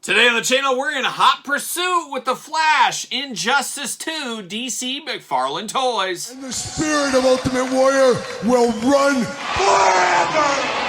Today on the channel, we're in hot pursuit with the Flash, Injustice 2, DC McFarlane Toys. And the spirit of Ultimate Warrior will run forever!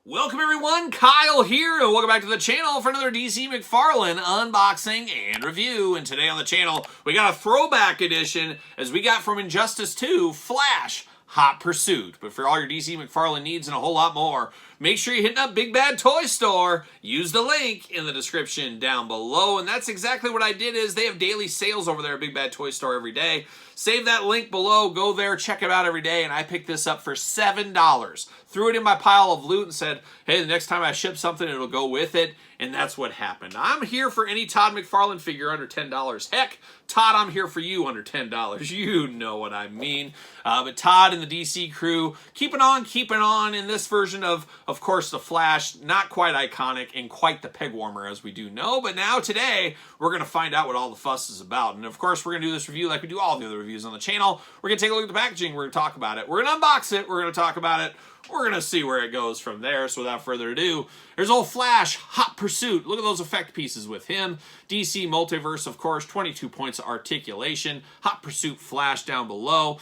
Welcome everyone, Kyle here, and welcome back to the channel for another DC McFarlane unboxing and review. And today on the channel, we got a throwback edition as we got from Injustice 2, Flash, Hot Pursuit. But for all your DC McFarlane needs and a whole lot more, make sure you're hitting up Big Bad Toy Store. Use the link in the description down below. And that's exactly what I did is they have daily sales over there at Big Bad Toy Store every day. Save that link below, go there, check it out every day, and I picked this up for $7. Threw it in my pile of loot and said, hey, the next time I ship something, it'll go with it, and that's what happened. I'm here for any Todd McFarlane figure under $10. Heck, Todd, I'm here for you under $10. You know what I mean. But Todd and the DC crew, keeping on in this version of course, the Flash, not quite iconic and quite the peg warmer as we do know, but now today, we're going to find out what all the fuss is about. And of course, we're going to do this review like we do all the other reviews on the channel. We're going to take a look at the packaging, we're going to talk about it, we're going to unbox it, we're going to talk about it, we're going to see where it goes from there. So without further ado, there's old Flash, Hot Pursuit. Look at those effect pieces with him. DC Multiverse, of course, 22 points of articulation. Hot Pursuit Flash down below.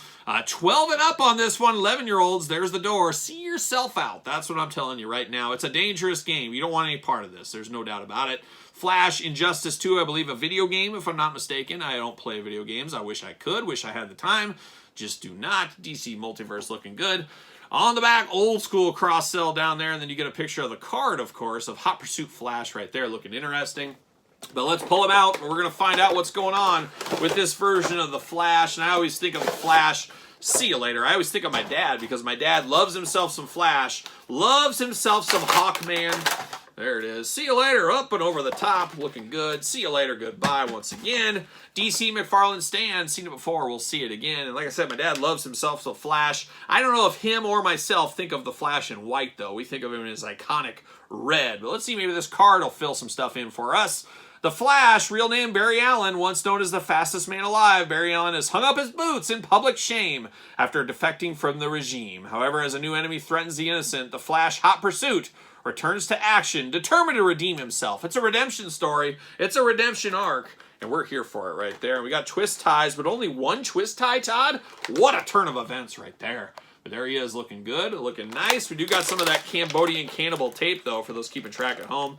12 and up on this one, 11-year-olds. There's the door. See yourself out. That's what I'm telling you right now. It's a dangerous game. You don't want any part of this. There's no doubt about it. Flash, Injustice 2, I believe a video game, if I'm not mistaken. I don't play video games. I wish I could. Wish I had the time. Just do not. DC Multiverse looking good. On the back, old school cross-sell down there, and then you get a picture of the card, of course, of Hot Pursuit Flash right there, looking interesting. But let's pull him out, and we're going to find out what's going on with this version of the Flash. And I always think of the Flash, see you later. I always think of my dad, because my dad loves himself some Flash, loves himself some Hawkman. There it is. See you later, up and over the top, looking good. See you later, goodbye once again. DC McFarlane stand, seen it before, we'll see it again. And like I said, my dad loves himself some Flash. I don't know if him or myself think of the Flash in white, though. We think of him as iconic red. But let's see, maybe this card will fill some stuff in for us. The Flash, real name Barry Allen, once known as the fastest man alive. Barry Allen has hung up his boots in public shame after defecting from the regime. However, as a new enemy threatens the innocent, the Flash, Hot Pursuit, returns to action, determined to redeem himself. It's a redemption story. It's a redemption arc, and we're here for it right there. We got twist ties, but only one twist tie, Todd? What a turn of events right there. But there he is, looking good, looking nice. We do got some of that Cambodian cannibal tape, though, for those keeping track at home.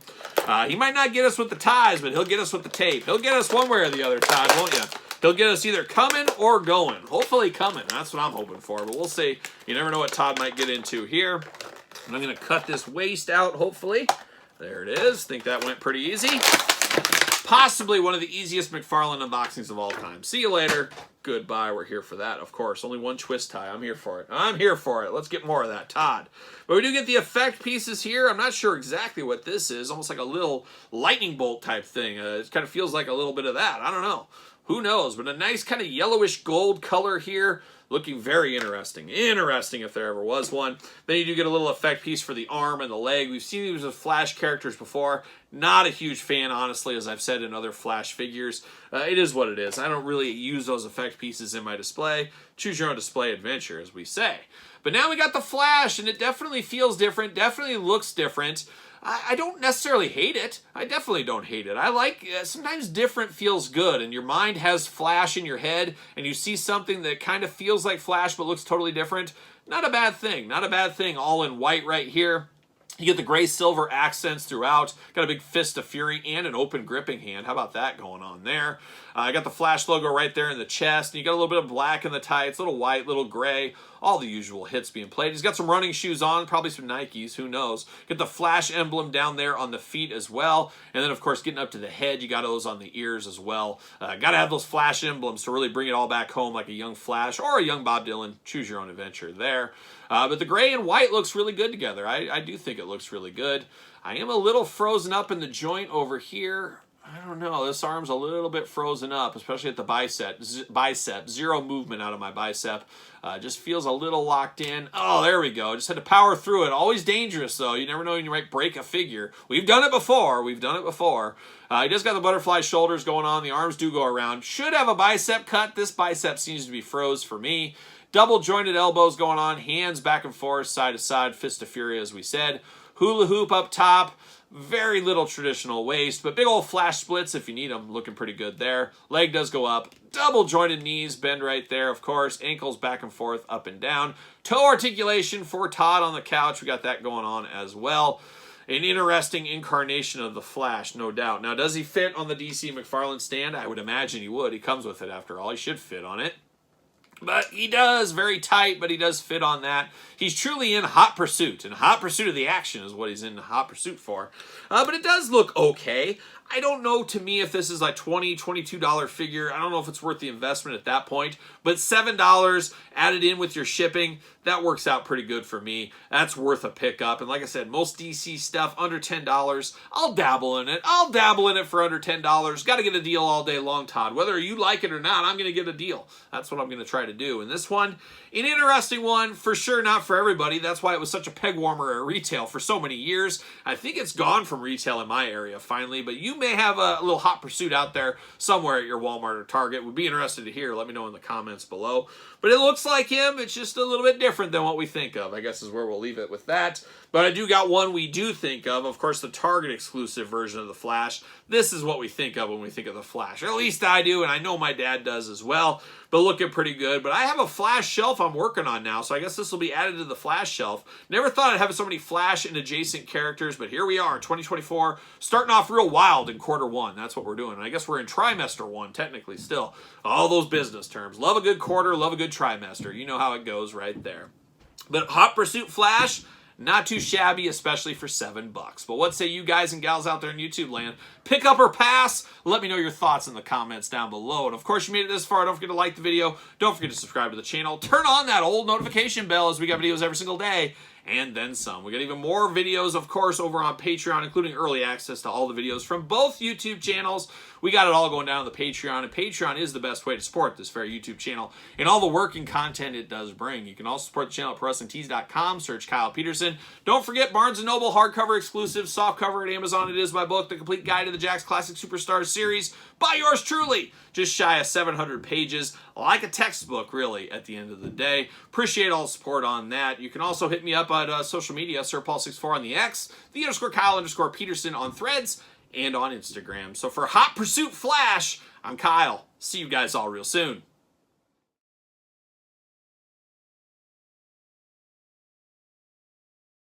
He might not get us with the ties, but he'll get us with the tape. He'll get us one way or the other, Todd, won't you? He'll get us either coming or going. Hopefully coming. That's what I'm hoping for, but we'll see. You never know what Todd might get into here. And I'm going to cut this waist out, hopefully. There it is. Think that went pretty easy. Possibly one of the easiest McFarlane unboxings of all time. See you later. Goodbye. We're here for that, of course. Only one twist tie. I'm here for it. I'm here for it. Let's get more of that, Todd. But we do get the effect pieces here. I'm not sure exactly what this is. Almost like a little lightning bolt type thing. It kind of feels like a little bit of that. I don't know. Who knows? But a nice kind of yellowish gold color here. Looking very interesting. Interesting if there ever was one. Then you do get a little effect piece for the arm and the leg. We've seen these with Flash characters before. Not a huge fan, honestly, as I've said in other Flash figures. It is what it is. I don't really use those effect pieces in my display. Choose your own display adventure, as we say. But now we got the Flash, and it definitely feels different, definitely looks different. I don't necessarily hate it. I definitely don't hate it. I like, sometimes different feels good, and your mind has Flash in your head, and you see something that kind of feels like Flash but looks totally different. Not a bad thing. Not a bad thing. All in white right here. You get the gray-silver accents throughout. Got a big fist of fury and an open gripping hand. How about that going on there? I got the Flash logo right there in the chest. And you got a little bit of black in the tights, little white, little gray. All the usual hits being played. He's got some running shoes on, probably some Nikes, who knows. Get the Flash emblem down there on the feet as well. And then, of course, getting up to the head, you got those on the ears as well. Got to have those Flash emblems to really bring it all back home like a young Flash or a young Bob Dylan. Choose your own adventure there. But the gray and white looks really good together. I do think it looks really good. I am a little frozen up in the joint over here. I don't know. This arm's a little bit frozen up, especially at the bicep. Zero movement out of my bicep. Just feels a little locked in. Oh, there we go. Just had to power through it. Always dangerous, though. You never know when you might break a figure. We've done it before. He just got the butterfly shoulders going on. The arms do go around. Should have a bicep cut. This bicep seems to be froze for me. Double jointed elbows going on. Hands back and forth, side to side. Fist of fury, as we said. Hula hoop up top. Very little traditional waist, but big old flash splits if you need them. Looking pretty good there. Leg does go up. Double jointed knees, bend right there, of course. Ankles back and forth, up and down. Toe articulation for Todd on the couch. We got that going on as well. An interesting incarnation of the Flash, no doubt. Now, does he fit on the DC McFarlane stand? I would imagine he would. He comes with it, after all. He should fit on it. But he does, very tight, but he does fit on that. He's truly in hot pursuit, and hot pursuit of the action is what he's in hot pursuit for. But it does look okay. I don't know, to me, if this is like $20, $22 figure. I don't know if it's worth the investment at that point. But $7 added in with your shipping, that works out pretty good for me. That's worth a pickup. And like I said, most DC stuff under $10. I'll dabble in it. I'll dabble in it for under $10. Got to get a deal all day long, Todd. Whether you like it or not, I'm going to get a deal. That's what I'm going to try to do. And this one, an interesting one, for sure not for everybody. That's why it was such a peg warmer at retail for so many years. I think it's gone from retail in my area finally, but you may have a little hot pursuit out there somewhere at your Walmart or Target. Would be interested to hear. Let me know in the comments below. But it looks like him. It's just a little bit different than what we think of, I guess, is where we'll leave it with that. But I do got one we do think of course, the Target exclusive version of the Flash. This is what we think of when we think of the Flash. Or at least I do, and I know my dad does as well. But looking pretty good. But I have a Flash shelf I'm working on now, so I guess this will be added to the Flash shelf. Never thought I'd have so many Flash and adjacent characters, but here we are, 2024, starting off real wild in Q1. That's what we're doing. And I guess we're in trimester 1, technically, still. All those business terms. Love a good quarter, love a good trimester. You know how it goes right there. But Hot Pursuit Flash, not too shabby, especially for $7. But what say you guys and gals out there in YouTube land? Pick up or pass? Let me know your thoughts in the comments down below. And of course, you made it this far. Don't forget to like the video. Don't forget to subscribe to the channel. Turn on that old notification bell, as we got videos every single day. And then some. We got even more videos, of course, over on Patreon, including early access to all the videos from both YouTube channels. We got it all going down on the Patreon, and Patreon is the best way to support this very YouTube channel and all the work and content it does bring. You can also support the channel at ProWrestlingTees.com. Search Kyle Peterson. Don't forget Barnes & Noble hardcover exclusive, softcover at Amazon. It is my book, The Complete Guide to the Jakks Classic Superstars series, by yours truly. Just shy of 700 pages, like a textbook, really, at the end of the day. Appreciate all the support on that. You can also hit me up on social media, SirPaul64 on the X, _Kyle_Peterson on Threads, and on Instagram. So for Hot Pursuit Flash, I'm Kyle. See you guys all real soon.